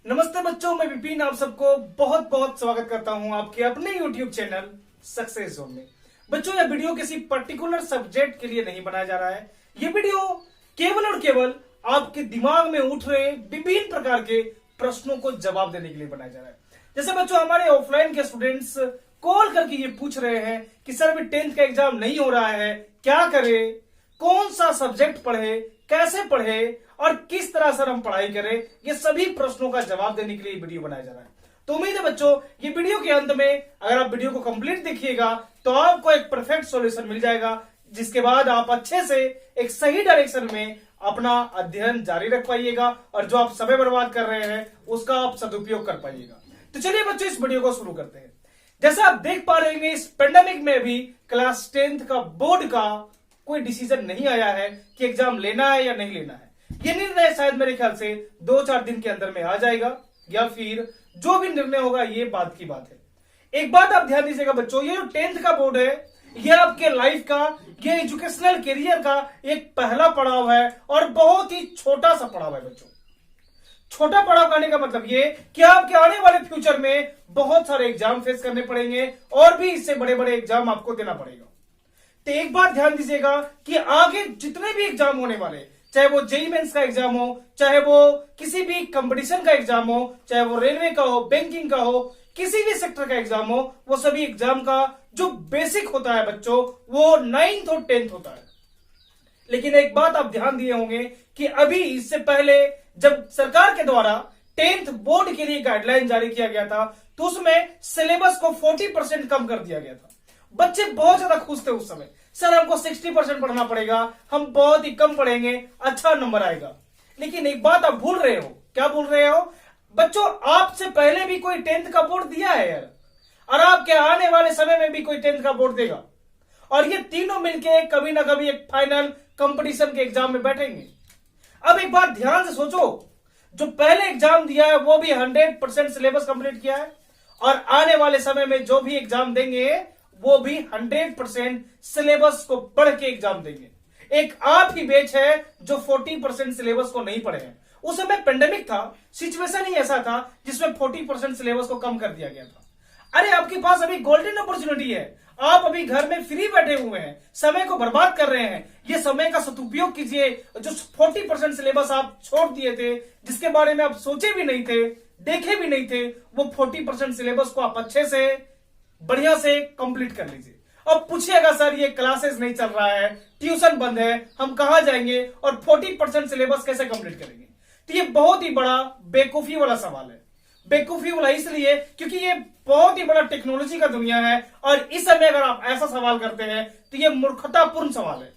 नमस्ते बच्चों, मैं विपिन आप सबको बहुत बहुत स्वागत करता हूं आपके अपने YouTube चैनल सक्सेस जोन में। बच्चों, यह वीडियो किसी पर्टिकुलर सब्जेक्ट के लिए नहीं बनाया जा रहा है। यह वीडियो केवल और केवल आपके दिमाग में उठ रहे विभिन्न प्रकार के प्रश्नों को जवाब देने के लिए बनाया जा रहा है। जैसे बच्चों, हमारे ऑफलाइन के स्टूडेंट्स कॉल करके ये पूछ रहे हैं कि सर अभी 10th का एग्जाम नहीं हो रहा है, क्या करें, कौन सा सब्जेक्ट पढ़े, कैसे पढ़े और किस तरह से हम पढ़ाई करें। ये सभी प्रश्नों का जवाब देने के लिए वीडियो बनाया जा रहा है। तो उम्मीद है बच्चों, ये वीडियो के अंत में अगर आप वीडियो को कंप्लीट देखिएगा तो आपको एक परफेक्ट सॉल्यूशन मिल जाएगा, जिसके बाद आप अच्छे से एक सही डायरेक्शन में अपना अध्ययन जारी रख पाइएगा और जो आप समय बर्बाद कर रहे हैं उसका आप सदुपयोग कर पाइएगा। तो चलिए बच्चों, इस वीडियो को शुरू करते हैं। जैसा आप देख पा रहे हैं, इस पेंडेमिक में भी क्लास 10th का बोर्ड का कोई डिसीजन नहीं आया है कि एग्जाम लेना है या नहीं लेना है। ये निर्णय शायद मेरे ख्याल से 2-4 दिन के अंदर में आ जाएगा, या फिर जो भी निर्णय होगा ये बात की बात है। एक बात आप ध्यान दीजिएगा बच्चों, ये जो 10th का बोर्ड है ये आपके लाइफ का, ये एजुकेशनल करियर का एक पहला पड़ाव है और बहुत ही छोटा सा पड़ाव है बच्चों। छोटा पड़ाव करने का मतलब ये कि आपके आने वाले फ्यूचर में बहुत सारे एग्जाम फेस करने पड़ेंगे और भी इससे बड़े बड़े एग्जाम आपको देना पड़ेगा। तो एक बात ध्यान दीजिएगा कि आगे जितने भी एग्जाम होने वाले, चाहे वो जेईई मेंस का एग्जाम हो, चाहे वो किसी भी कंपटीशन का एग्जाम हो, चाहे वो रेलवे का हो, बैंकिंग का हो, किसी भी सेक्टर का एग्जाम हो, वो सभी एग्जाम का जो बेसिक होता है बच्चों वो 9th और 10th होता है। लेकिन एक बात आप ध्यान दिए होंगे कि अभी इससे पहले जब सरकार के द्वारा 10th बोर्ड के लिए गाइडलाइन जारी किया गया था तो उसमें सिलेबस को 40% कम कर दिया गया था। बच्चे बहुत ज्यादा खुश थे उस समय, सर हमको 60% पढ़ना पड़ेगा, हम बहुत ही कम पढ़ेंगे, अच्छा नंबर आएगा। लेकिन एक बात आप भूल रहे हो, क्या भूल रहे हो बच्चों, आपसे पहले भी कोई 10th का बोर्ड दिया है यार, और आपके आने वाले समय में भी कोई 10th का बोर्ड देगा, और ये तीनों मिलके कभी ना कभी एक फाइनल कंपटीशन के एग्जाम में बैठेंगे। अब एक बात ध्यान से सोचो, जो पहले एग्जाम दिया है वो भी 100% सिलेबस कंप्लीट किया है, और आने वाले समय में जो भी एग्जाम देंगे वो भी 100% सिलेबस को पढ़ के एग्जाम देंगे। एक आप ही बैच है जो 40% सिलेबस को नहीं पढ़े हैं। उस समय पेंडेमिक था, सिचुएशन ही ऐसा था जिसमें 40% सिलेबस को कम कर दिया गया था। अरे आपके पास अभी गोल्डन अपॉर्चुनिटी है, आप अभी घर में फ्री बैठे हुए हैं, समय को बर्बाद कर रहे हैं, ये समय का सदुपयोग कीजिए। जो 40% सिलेबस आप छोड़ दिए थे, जिसके बारे में आप सोचे भी नहीं थे, देखे भी नहीं थे, वो 40% सिलेबस को आप अच्छे से बढ़िया से कंप्लीट कर लीजिए। अब पूछिएगा सर ये क्लासेस नहीं चल रहा है, ट्यूशन बंद है, हम कहां जाएंगे और 40% सिलेबस कैसे कंप्लीट करेंगे? तो ये बहुत ही बड़ा बेवकूफी वाला सवाल है। बेवकूफी वाला इसलिए क्योंकि ये बहुत ही बड़ा टेक्नोलॉजी का दुनिया है, और इस समय अगर आप ऐसा सवाल करते हैं तो ये मूर्खतापूर्ण सवाल है।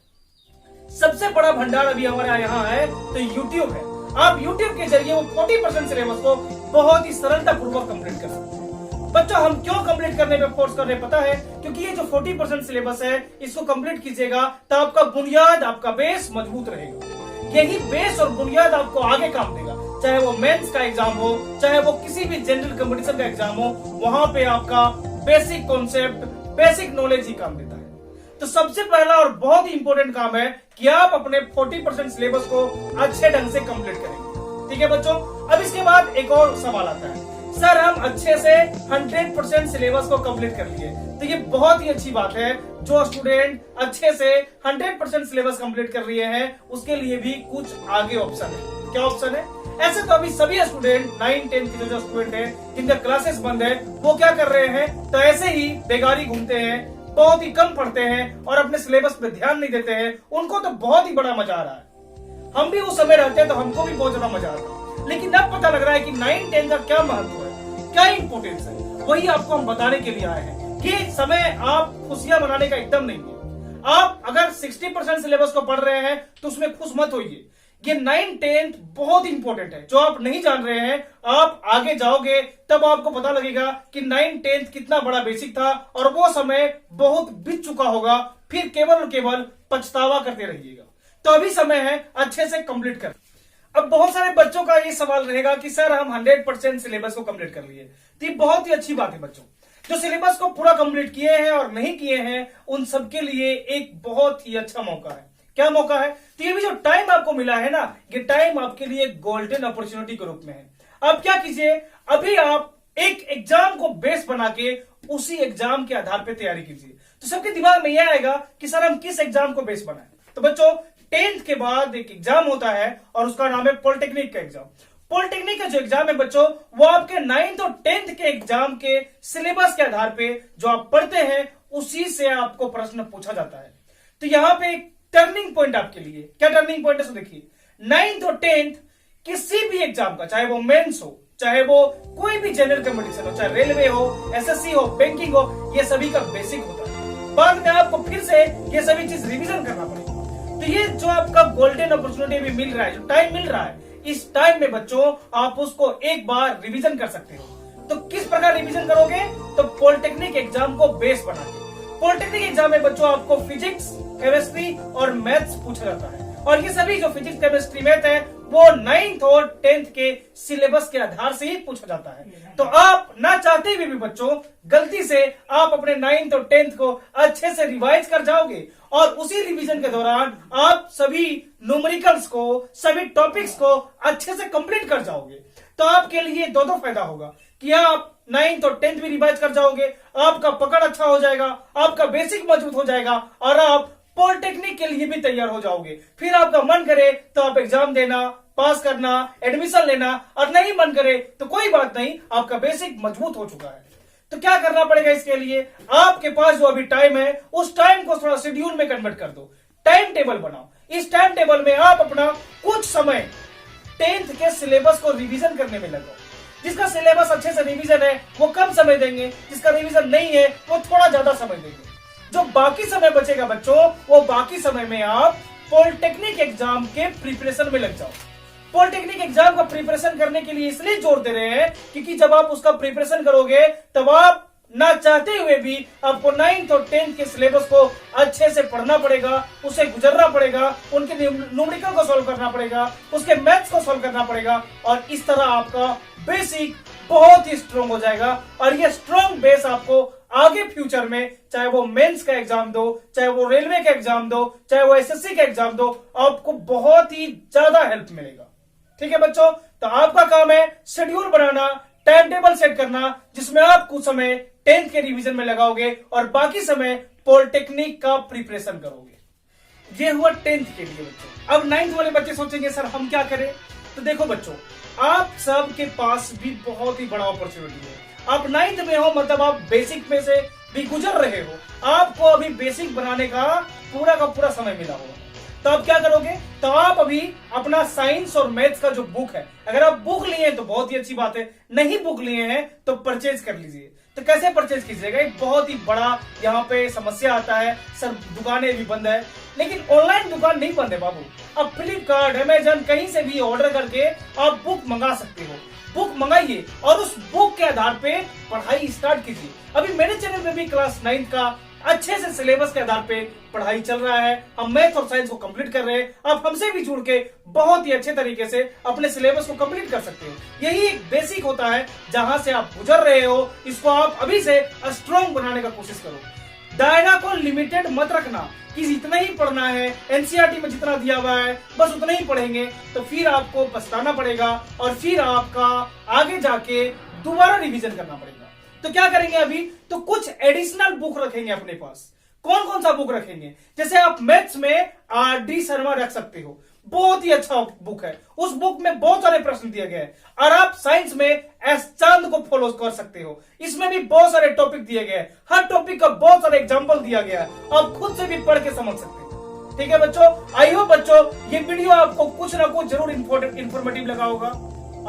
सबसे बड़ा भंडार अभी हमारे यहाँ है तो यूट्यूब है। आप यूट्यूब के जरिए वो 40% सिलेबस को बहुत ही सरलतापूर्वक कंप्लीट कर सकते हैं। बच्चों, हम क्यों कंप्लीट करने पे फोर्स कर रहे हैं पता है? क्योंकि ये जो 40% सिलेबस है इसको कंप्लीट कीजिएगा तो आपका बुनियाद, आपका बेस मजबूत रहेगा। यही बेस और बुनियाद आपको आगे काम देगा, चाहे वो मेंस का एग्जाम हो, चाहे वो किसी भी जनरल कंपटीशन का एग्जाम हो, वहां पे आपका बेसिक कॉन्सेप्ट, बेसिक नॉलेज ही काम देता है। तो सबसे पहला और बहुत ही इंपॉर्टेंट काम है कि आप अपने 40% सिलेबस को अच्छे ढंग से कंप्लीट करेंगे। ठीक है बच्चों, अब इसके बाद एक और सवाल आता है, सर हम अच्छे से 100% सिलेबस को कंप्लीट कर लिए। तो ये बहुत ही अच्छी बात है, जो स्टूडेंट अच्छे से 100% सिलेबस कंप्लीट कर रहे हैं उसके लिए भी कुछ आगे ऑप्शन है। क्या ऑप्शन है? ऐसे तो अभी सभी स्टूडेंट 9-10 के जो स्टूडेंट है जिनका क्लासेस बंद है वो क्या कर रहे हैं, तो ऐसे ही बेगारी घूमते हैं, बहुत ही कम पढ़ते हैं और अपने सिलेबस पे ध्यान नहीं देते हैं। उनको तो बहुत ही बड़ा मजा आ रहा है। हम भी उस समय रहते हैं तो हमको भी बहुत ज्यादा मजा आता है। लेकिन अब पता लग रहा है कि 9-10 का क्या महत्व है, क्या इंपोर्टेंस है, वही आपको हम बताने के लिए आए हैं कि समय आप खुशियां मनाने का एकदम नहीं है। आप अगर 60% सिलेबस को पढ़ रहे हैं तो उसमें खुश मत होइए। ये 9-10 बहुत इंपॉर्टेंट है, जो आप नहीं जान रहे हैं आप आगे जाओगे तब आपको पता लगेगा कि 9-10 कितना बड़ा बेसिक था, और वो समय बहुत बीत चुका होगा, फिर केवल और केवल पछतावा करते रहिएगा। तो अभी समय है अच्छे से कंप्लीट कर। अब बहुत सारे बच्चों का ये सवाल रहेगा कि सर हम 100% सिलेबस को कंप्लीट कर लिए। तो ये बहुत ही अच्छी बात है बच्चों, जो सिलेबस को पूरा कंप्लीट किए हैं और नहीं किए हैं उन सबके लिए एक बहुत ही अच्छा मौका है। क्या मौका है? तो ये भी जो टाइम आपको मिला है ना, ये टाइम आपके लिए गोल्डन अपॉर्चुनिटी के रूप में है। आप क्या कीजिए, अभी आप एक एग्जाम को बेस बना के उसी एग्जाम के आधार पर तैयारी कीजिए। तो सबके दिमाग में यह आएगा कि सर हम किस एग्जाम को बेस बनाएं। तो बच्चों 10th के बाद एक एग्जाम होता है और उसका नाम है पॉलिटेक्निक का एग्जाम। पॉलिटेक्निक का जो एग्जाम है बच्चों, वो आपके 9th और 10th के एग्जाम के सिलेबस के आधार पे जो आप पढ़ते हैं उसी से आपको प्रश्न पूछा जाता है। तो यहां पे एक टर्निंग पॉइंट आपके लिए, क्या टर्निंग पॉइंट है, देखिए 9th और 10th किसी भी एग्जाम का, चाहे वो मेंस हो, चाहे वो कोई भी जनरल कंपटीशन हो, चाहे रेलवे हो, एसएससी हो, बैंकिंग हो, ये सभी का बेसिक होता है। बाद में आपको फिर से ये सभी चीज रिवीजन करना पड़ेगा। तो ये जो आपका गोल्डन अपॉर्चुनिटी भी मिल रहा है, जो टाइम मिल रहा है, इस टाइम में बच्चों आप उसको एक बार रिवीजन कर सकते हो। तो किस प्रकार रिवीजन करोगे, तो पॉलिटेक्निक एग्जाम को बेस बना के। पॉलिटेक्निक एग्जाम में बच्चों आपको फिजिक्स, केमिस्ट्री और मैथ्स पूछा जाता है, और ये सभी जो फिजिक्स, केमिस्ट्री, मैथ है वो 9th और 10th के सिलेबस के आधार से ही पूछा जाता है। तो आप ना चाहते हुए भी बच्चों गलती से आप अपने 9th और 10th को अच्छे से रिवाइज कर जाओगे, और उसी रिवीजन के दौरान आप सभी न्यूमेरिकल्स को, सभी टॉपिक्स को अच्छे से कंप्लीट कर जाओगे। तो आपके लिए दो फायदा होगा कि आप 9th और 10th भी रिवाइज कर जाओगे, आपका पकड़ अच्छा हो जाएगा, आपका बेसिक मजबूत हो जाएगा, और आप पॉलिटेक्निक के लिए भी तैयार हो जाओगे। फिर आपका मन करे तो आप एग्जाम देना, पास करना, एडमिशन लेना, और नहीं मन करे तो कोई बात नहीं, आपका बेसिक मजबूत हो चुका है। तो क्या करना पड़ेगा इसके लिए, आपके पास जो अभी टाइम है उस टाइम को थोड़ा शेड्यूल में कन्वर्ट कर दो, टाइम टेबल बनाओ। इस टाइम टेबल में आप अपना कुछ समय 10th के सिलेबस को रिवीजन करने में लगाओ। जिसका सिलेबस अच्छे से रिवीजन है वो कम समय देंगे, जिसका रिवीजन नहीं है वो थोड़ा ज्यादा समय देंगे। जो बाकी समय बचेगा बच्चों, वो बाकी समय में आप पॉलिटेक्निक एग्जाम के प्रिपरेशन में लग जाओ। पॉलिटेक्निक एग्जाम का प्रिपरेशन करने के लिए इसलिए जोर दे रहे हैं क्योंकि जब आप उसका प्रिपरेशन करोगे तब आप ना चाहते हुए भी आपको 9th और 10th के सिलेबस को अच्छे से पढ़ना पड़ेगा, उसे गुजरना पड़ेगा, उनके न्यूमेरिकल को सॉल्व करना पड़ेगा, उसके मैथ्स को सॉल्व करना पड़ेगा, और इस तरह आपका बेसिक बहुत ही स्ट्रांग हो जाएगा। और ये स्ट्रांग बेस आपको आगे फ्यूचर में, चाहे वो मेंस का एग्जाम दो, चाहे वो रेलवे का एग्जाम दो, चाहे वो एसएससी का एग्जाम दो, आपको बहुत ही ज्यादा हेल्प मिलेगा। ठीक है बच्चों, तो आपका काम है शेड्यूल बनाना, टाइम टेबल सेट करना, जिसमें आप कुछ समय 10th के रिवीजन में लगाओगे और बाकी समय पॉलिटेक्निक का प्रिपरेशन करोगे। ये हुआ 10th के लिए बच्चों। अब 9th वाले बच्चे सोचेंगे सर हम क्या करें। तो देखो बच्चों, आप सब के पास भी बहुत ही बड़ा अपॉर्चुनिटी है। आप 9th में हो, मतलब आप बेसिक में से भी गुजर रहे हो, आपको अभी बेसिक बनाने का पूरा समय मिला होगा। तो आप क्या करोगे, तो आप अभी अपना साइंस और मैथ्स का जो बुक है, अगर आप बुक लिए हैं तो बहुत ही अच्छी बात है, नहीं बुक लिए हैं तो परचेज कर लीजिए। तो कैसे परचेज कीजिएगा, एक बहुत ही बड़ा यहाँ पे समस्या आता है, सर दुकानें भी बंद है। लेकिन ऑनलाइन दुकान नहीं बंद है बाबू, आप फ्लिपकार्ट, अमेजन कहीं से भी ऑर्डर करके आप बुक मंगा सकते हो। बुक मंगाइए और उस बुक के आधार पे पढ़ाई स्टार्ट कीजिए। अभी मेरे चैनल में भी क्लास 9th का अच्छे से सिलेबस के आधार पे पढ़ाई चल रहा है। हम मैथ और साइंस को कंप्लीट कर रहे हैं। आप हमसे भी जुड़ के बहुत ही अच्छे तरीके से अपने सिलेबस को कंप्लीट कर सकते हो। यही एक बेसिक होता है जहां से आप गुजर रहे हो, इसको आप अभी से स्ट्रॉन्ग बनाने का कोशिश करो। दायरा को लिमिटेड मत रखना कि इतना ही पढ़ना है, एनसीईआरटी में जितना दिया हुआ है बस उतना ही पढ़ेंगे, तो फिर आपको पछताना पड़ेगा और फिर आपका आगे जाके दोबारा रिवीजन करना पड़ेगा। तो क्या करेंगे अभी, तो कुछ एडिशनल बुक रखेंगे अपने पास। कौन कौन सा बुक रखेंगे, जैसे आप मैथ्स में आर.डी. शर्मा रख सकते हो, बहुत ही अच्छा बुक है, उस बुक में बहुत सारे प्रश्न दिए गए हैं। और आप साइंस में एस चांद को फॉलो कर सकते हो, इसमें भी बहुत सारे टॉपिक दिए गए हैं, हर टॉपिक का बहुत सारे एग्जाम्पल दिया गया है, आप खुद से भी पढ़ के समझ सकते हो। ठीक है बच्चों, आई होप बच्चों ये वीडियो आपको कुछ ना कुछ जरूर इंफॉर्मेटिव लगा होगा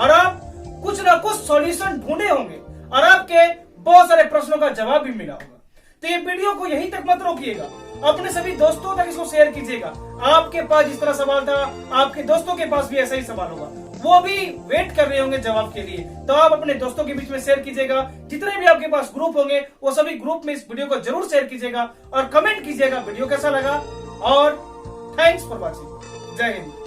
और आप कुछ ना कुछ सॉल्यूशन ढूंढे होंगे और आपके बहुत सारे प्रश्नों का जवाब भी मिला होगा। तो ये वीडियो को यहीं तक मत रोकिएगा, अपने सभी दोस्तों तक इसको शेयर कीजिएगा। आपके पास जिस तरह सवाल था, आपके दोस्तों के पास भी ऐसा ही सवाल होगा, वो भी वेट कर रहे होंगे जवाब के लिए। तो आप अपने दोस्तों के बीच में शेयर कीजिएगा। जितने भी आपके पास ग्रुप होंगे वो सभी ग्रुप में इस वीडियो को जरूर शेयर कीजिएगा और कमेंट कीजिएगा वीडियो कैसा लगा। और थैंक्स फॉर वॉचिंग। जय हिंद।